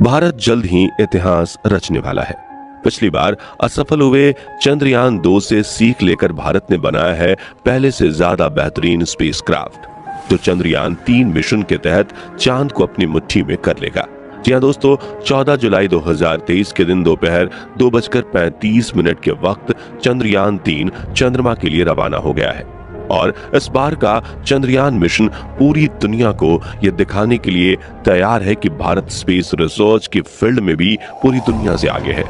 भारत जल्द ही इतिहास रचने वाला है। पिछली बार असफल हुए चंद्रयान 2 से सीख लेकर भारत ने बनाया है पहले से ज्यादा बेहतरीन स्पेसक्राफ्ट, जो चंद्रयान 3 मिशन के तहत चांद को अपनी मुट्ठी में कर लेगा। जी हाँ दोस्तों, 14 जुलाई 2023 के दिन दोपहर 2:35 के वक्त चंद्रयान 3 चंद्रमा के लिए रवाना हो गया है। और इस बार का चंद्रयान मिशन पूरी दुनिया को यह दिखाने के लिए तैयार है कि भारत स्पेस रिसर्च की फील्ड में भी पूरी दुनिया से आगे है।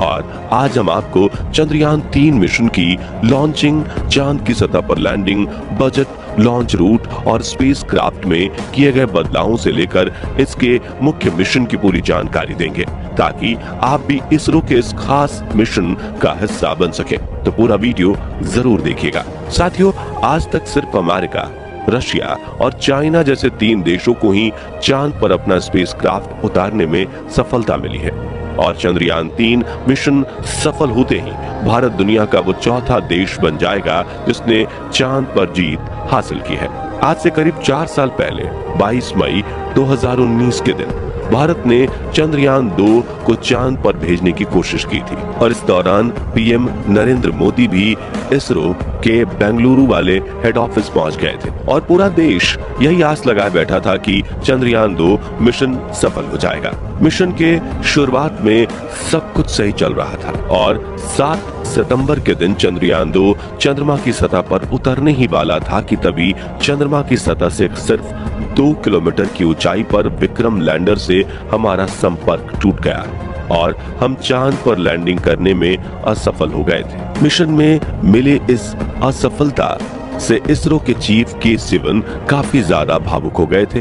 और आज हम आपको चंद्रयान 3 मिशन की लॉन्चिंग, चांद की सतह पर लैंडिंग, बजट, लॉन्च रूट और स्पेसक्राफ्ट में किए गए बदलावों से लेकर इसके मुख्य मिशन की पूरी जानकारी देंगे, ताकि आप भी इसरो के इस खास मिशन का हिस्सा बन सके। तो पूरा वीडियो जरूर देखिएगा। साथियों, आज तक सिर्फ अमेरिका, रशिया और चाइना जैसे 3 देशों को ही चांद पर अपना स्पेसक्राफ्ट उतारने में सफलता मिली है। और चंद्रयान 3 मिशन सफल होते ही भारत दुनिया का वो चौथा देश बन जाएगा जिसने चांद पर जीत हासिल की है। आज से करीब 4 साल पहले 22 मई 2019 के दिन भारत ने चंद्रयान 2 को चांद पर भेजने की कोशिश की थी। और इस दौरान पीएम नरेंद्र मोदी भी इसरो के बेंगलुरु वाले हेड ऑफिस पहुंच गए थे। और पूरा देश यही आस लगाए बैठा था कि चंद्रयान 2 मिशन सफल हो जाएगा। मिशन के शुरुआत में सब कुछ सही चल रहा था और 7 सितंबर के दिन चंद्रयान 2 चंद्रमा की सतह पर उतरने ही वाला था कि तभी चंद्रमा की सतह से सिर्फ 2 किलोमीटर की ऊंचाई पर विक्रम लैंडर से हमारा संपर्क टूट गया और हम चांद पर लैंडिंग करने में असफल हो गए थे। मिशन में मिले इस असफलता से इसरो के चीफ के सिवन काफी ज्यादा भावुक हो गए थे।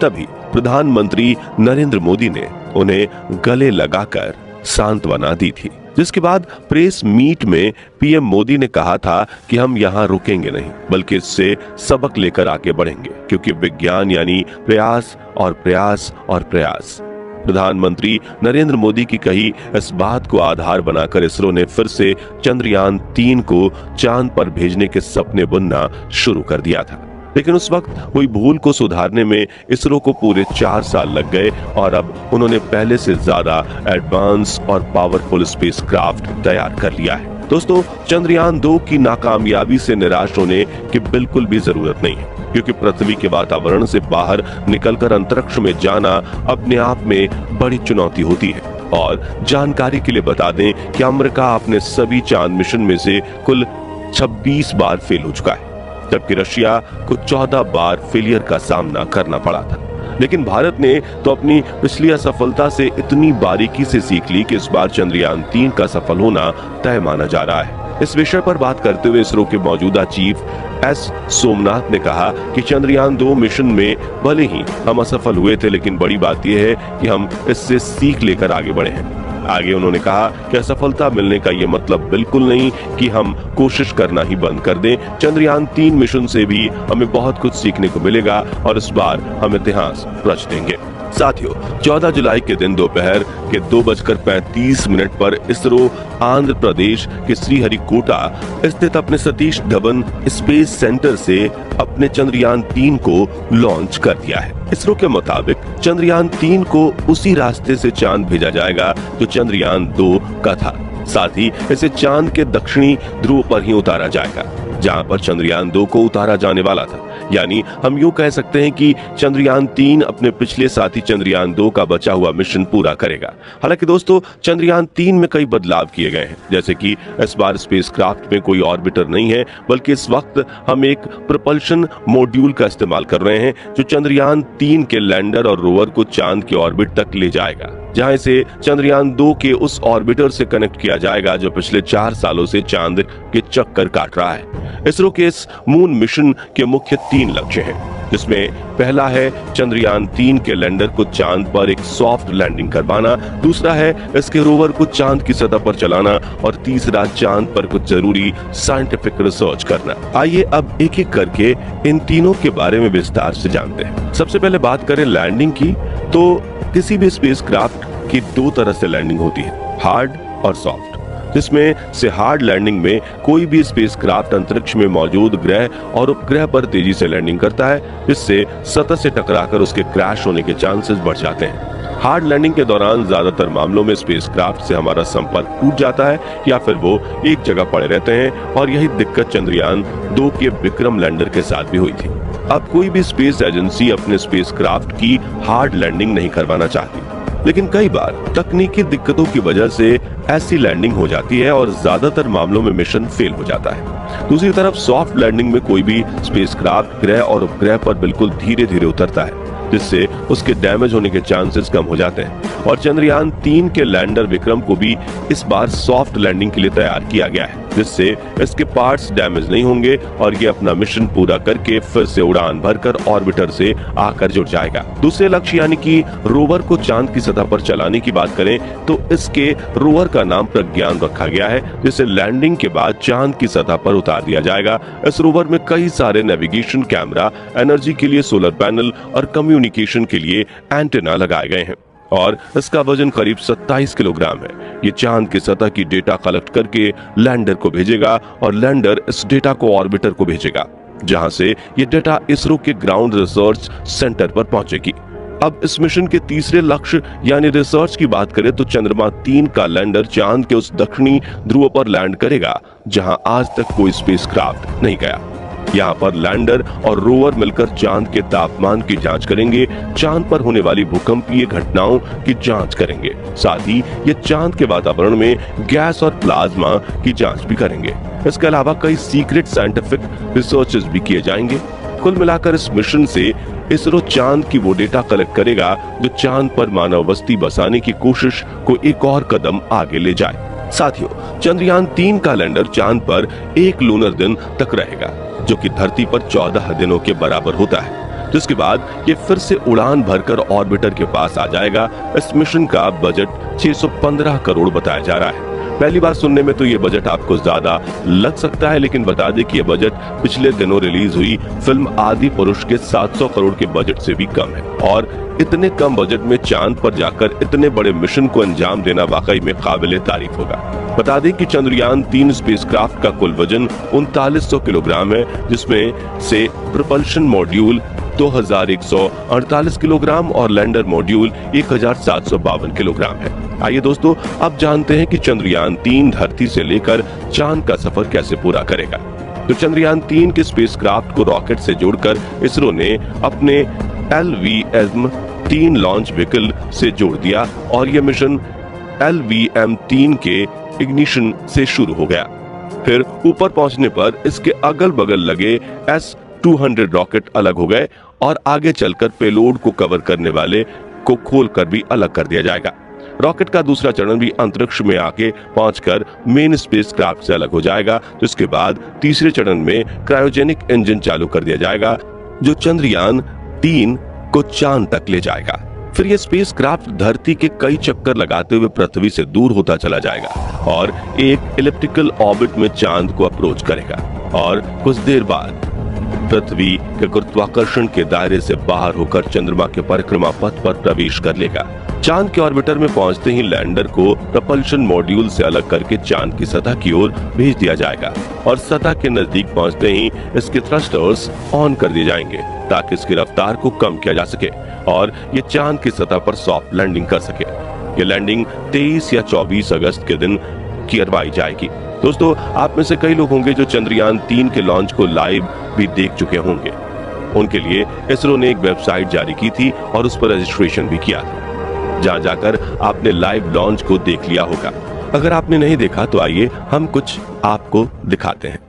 तभी प्रधानमंत्री नरेंद्र मोदी ने उन्हें गले लगाकर सांत्वना दी थी, जिसके बाद प्रेस मीट में पीएम मोदी ने कहा था कि हम यहाँ रुकेंगे नहीं, बल्कि इससे सबक लेकर आगे बढ़ेंगे, क्योंकि विज्ञान यानी प्रयास और प्रयास और प्रयास। प्रधानमंत्री नरेंद्र मोदी की कही इस बात को आधार बनाकर इसरो ने फिर से चंद्रयान 3 को चांद पर भेजने के सपने बुनना शुरू कर दिया था। लेकिन उस वक्त हुई भूल को सुधारने में इसरो को पूरे 4 साल लग गए और अब उन्होंने पहले से ज्यादा एडवांस और पावरफुल स्पेसक्राफ्ट तैयार कर लिया है। दोस्तों, चंद्रयान 2 की नाकामयाबी से निराश होने की बिल्कुल भी जरूरत नहीं है, क्योंकि पृथ्वी के वातावरण से बाहर निकलकर अंतरिक्ष में जाना अपने आप में बड़ी चुनौती होती है। और जानकारी के लिए बता दें कि अमेरिका अपने सभी चांद मिशन में से कुल 26 बार फेल हो चुका है, जबकि रशिया को 14 बार फेलियर का सामना करना पड़ा था। लेकिन भारत ने तो अपनी पिछली असफलता से इतनी बारीकी से सीख ली कि इस बार चंद्रयान 3 का सफल होना तय माना जा रहा है। इस विषय पर बात करते हुए इसरो के मौजूदा चीफ एस सोमनाथ ने कहा कि चंद्रयान 2 मिशन में भले ही हम असफल हुए थे, लेकिन बड़ी बात यह है कि हम इससे सीख लेकर आगे बढ़े हैं। आगे उन्होंने कहा कि असफलता मिलने का ये मतलब बिल्कुल नहीं कि हम कोशिश करना ही बंद कर दें। चंद्रयान 3 मिशन से भी हमें बहुत कुछ सीखने को मिलेगा और इस बार हम इतिहास रच देंगे। साथियों, 14 जुलाई के दिन दोपहर के 2:35 पर इसरो आंध्र प्रदेश के श्रीहरिकोटा स्थित अपने सतीश धवन स्पेस सेंटर से अपने चंद्रयान 3 को लॉन्च कर दिया है। इसरो के मुताबिक चंद्रयान 3 को उसी रास्ते से चांद भेजा जाएगा जो चंद्रयान 2 का था। साथ ही इसे चांद के दक्षिणी ध्रुव पर ही उतारा जाएगा, जहां पर चंद्रयान 2 को उतारा जाने वाला था। यानी हम यूं कह सकते हैं कि चंद्रयान 3 अपने पिछले साथी चंद्रयान 2 का बचा हुआ मिशन पूरा करेगा। हालांकि दोस्तों, चंद्रयान 3 में कई बदलाव किए गए हैं, जैसे कि इस बार स्पेसक्राफ्ट में कोई ऑर्बिटर नहीं है, बल्कि इस वक्त हम एक प्रोपल्शन मॉड्यूल का इस्तेमाल कर रहे हैं, जो चंद्रयान 3 के लैंडर और रोवर को चांद के ऑर्बिट तक ले जाएगा, जहां इसे चंद्रयान 2 के उस ऑर्बिटर से कनेक्ट किया जाएगा जो पिछले 4 सालों से चांद के चक्कर काट रहा है। इसरो के इस मून मिशन के मुख्य 3 लक्ष्य हैं, जिसमें पहला है चंद्रयान 3 के लैंडर को चांद पर एक सॉफ्ट लैंडिंग करवाना, दूसरा है इसके रोवर को चांद की सतह पर चलाना और तीसरा चांद पर कुछ जरूरी साइंटिफिक रिसर्च करना। आइए अब एक एक करके इन तीनों के बारे में विस्तार से जानते हैं। सबसे पहले बात करें लैंडिंग की, तो किसी भी स्पेसक्राफ्ट की 2 तरह से लैंडिंग होती है, हार्ड और सॉफ्ट। जिसमें से हार्ड लैंडिंग में कोई भी स्पेसक्राफ्ट अंतरिक्ष में मौजूद ग्रह और उपग्रह पर तेजी से लैंडिंग करता है, जिससे सतह से टकराकर उसके क्रैश होने के चांसेस बढ़ जाते हैं। हार्ड लैंडिंग के दौरान ज्यादातर मामलों में स्पेसक्राफ्ट से हमारा संपर्क टूट जाता है या फिर वो एक जगह पड़े रहते हैं, और यही दिक्कत चंद्रयान 2 के विक्रम लैंडर के साथ भी हुई थी। अब कोई भी स्पेस एजेंसी अपने स्पेसक्राफ्ट की हार्ड लैंडिंग नहीं करवाना चाहती, लेकिन कई बार तकनीकी दिक्कतों की वजह से ऐसी लैंडिंग हो जाती है और ज्यादातर मामलों में मिशन फेल हो जाता है। दूसरी तरफ सॉफ्ट लैंडिंग में कोई भी स्पेसक्राफ्ट ग्रह और उपग्रह पर बिल्कुल धीरे धीरे उतरता है, जिससे उसके डैमेज होने के चांसेस कम हो जाते हैं। और चंद्रयान 3 के लैंडर विक्रम को भी इस बार सॉफ्ट लैंडिंग के लिए तैयार किया गया है, जिससे इसके पार्ट्स डैमेज नहीं होंगे और ये अपना मिशन पूरा करके फिर से उड़ान भरकर ऑर्बिटर से आकर जुड़ जाएगा। दूसरे लक्ष्य यानी कि रोवर को चांद की सतह पर चलाने की बात करें तो इसके रोवर का नाम प्रज्ञान रखा गया है, जिसे लैंडिंग के बाद चांद की सतह पर उतार दिया जाएगा। इस रोवर में कई सारे नेविगेशन कैमरा, एनर्जी के लिए सोलर पैनल और कम्युनिकेशन के लिए एंटेना लगाए गए हैं, और इसका वजन करीब 27 किलोग्राम है। ये चांद की सतह की डेटा कलेक्ट करके लैंडर को भेजेगा और लैंडर इस डेटा को ऑर्बिटर को भेजेगा, जहां से ये डेटा इसरो के ग्राउंड रिसर्च सेंटर पर पहुंचेगी। अब इस मिशन के तीसरे लक्ष्य यानी रिसर्च की बात करें तो चंद्रमा 3 का लैंडर चांद के उस दक्षिणी ध्रुव पर लैंड करेगा जहां आज तक कोई स्पेसक्राफ्ट नहीं गया। यहाँ पर लैंडर और रोवर मिलकर चांद के तापमान की जांच करेंगे, चांद पर होने वाली भूकंपीय घटनाओं की जांच करेंगे, साथ ही ये चांद के वातावरण में गैस और प्लाज्मा की जांच भी करेंगे। इसके अलावा कई सीक्रेट साइंटिफिक रिसर्चेस भी किए जाएंगे। कुल मिलाकर इस मिशन से इसरो चांद की वो डेटा कलेक्ट करेगा जो चांद पर मानव बस्ती बसाने की कोशिश को एक और कदम आगे ले जाए। साथियों, चंद्रयान 3 का लैंडर चांद पर 1 लूनर दिन तक रहेगा, जो कि धरती पर 14 दिनों के बराबर होता है, जिसके बाद ये फिर से उड़ान भरकर ऑर्बिटर के पास आ जाएगा। इस मिशन का बजट 615 करोड़ बताया जा रहा है। पहली बार सुनने में तो ये बजट आपको ज्यादा लग सकता है, लेकिन बता दें कि ये बजट पिछले दिनों रिलीज हुई फिल्म आदि पुरुष के 700 करोड़ के बजट से भी कम है, और इतने कम बजट में चांद पर जाकर इतने बड़े मिशन को अंजाम देना वाकई में काबिले तारीफ होगा। बता दें कि चंद्रयान 3 स्पेसक्राफ्ट का कुल वजन 3900 किलोग्राम है, जिसमें से प्रोपल्शन मॉड्यूल 2148 किलोग्राम और लैंडर मॉड्यूल 1752 किलोग्राम है। आइए दोस्तों, अब जानते हैं कि चंद्रयान 3 धरती से लेकर चांद का सफर कैसे पूरा करेगा। तो चंद्रयान 3 के स्पेसक्राफ्ट को रॉकेट से जोड़कर इसरो ने अपने LVM-3 लॉन्च व्हीकल से जोड़ दिया और यह मिशन LVM-3 के इग्निशन से शुरू हो गया। फिर ऊपर पहुंचने पर इसके अगल बगल लगे S-200 रॉकेट अलग हो गए और आगे चलकर पेलोड को कवर करने वाले को खोलकर भी अलग कर दिया जाएगा। रॉकेट का दूसरा चरण भी अंतरिक्ष में आके पहुंचकर मेन स्पेसक्राफ्ट से अलग हो जाएगा, जिसके बाद तीसरे चरण में क्रायोजेनिक इंजन चालू कर दिया जाएगा, जो चंद्रयान 3 को चांद तक ले जाएगा। फिर यह स्पेसक्राफ्ट धरती के कई चक्कर लगाते हुए पृथ्वी से दूर होता चला जाएगा और एक इलिप्टिकल ऑर्बिट में चांद को अप्रोच करेगा, और कुछ देर बाद पृथ्वी के गुरुत्वाकर्षण के दायरे से बाहर होकर चंद्रमा के परिक्रमा पथ पर प्रवेश कर लेगा। चांद के ऑर्बिटर में पहुंचते ही लैंडर को प्रपल्शन मॉड्यूल से अलग करके चांद की सतह की ओर भेज दिया जाएगा और सतह के नजदीक पहुंचते ही इसके थ्रस्टर्स ऑन कर दिए जाएंगे ताकि इसकी रफ्तार को कम किया जा सके और ये चांद की सतह पर सॉफ्ट लैंडिंग कर सके। ये लैंडिंग 23 या 24 अगस्त के दिन करवाई जाएगी। दोस्तों, आप में से कई लोग होंगे जो चंद्रयान 3 के लॉन्च को लाइव भी देख चुके होंगे। उनके लिए इसरो ने एक वेबसाइट जारी की थी और उस पर रजिस्ट्रेशन भी किया था, जहां जाकर आपने लाइव लॉन्च को देख लिया होगा। अगर आपने नहीं देखा तो आइए हम कुछ आपको दिखाते हैं।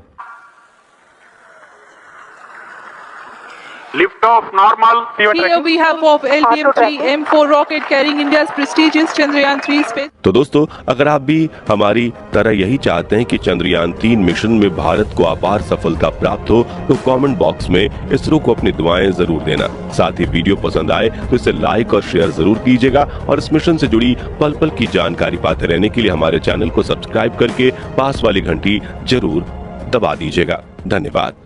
Lift off normal. Here we have of LVM-3 M4 rocket carrying India's prestigious Chandrayaan 3 space. तो दोस्तों, अगर आप भी हमारी तरह यही चाहते हैं कि चंद्रयान 3 मिशन में भारत को अपार सफलता प्राप्त हो, तो कमेंट बॉक्स में इसरो को अपनी दुआएं जरूर देना। साथ ही वीडियो पसंद आए तो इसे लाइक और शेयर जरूर कीजिएगा और इस मिशन से जुड़ी पल पल की जानकारी पाते रहने के लिए हमारे चैनल को सब्सक्राइब करके पास वाली घंटी जरूर दबा दीजिएगा। धन्यवाद।